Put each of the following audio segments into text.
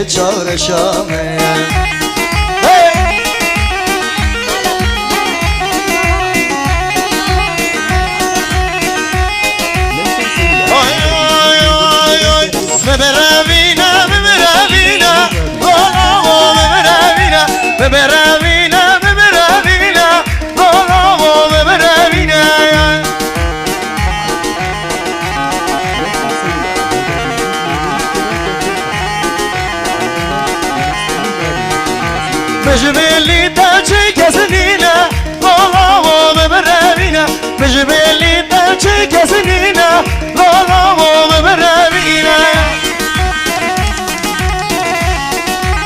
چار شامه مجبلي تاجي كسنينا والله ببرامينا مجبلي تاجي كسنينا والله ببرامينا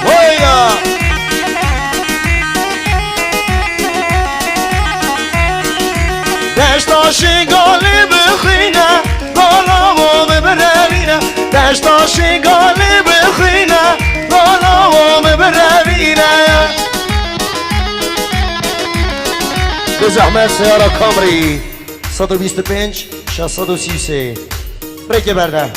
ويا دشتاشي قالي بخينا والله ببرامينا دشتاشي قالي بخينا والله ببرامينا بزحمت سیارا کامری 125 633 برکه برده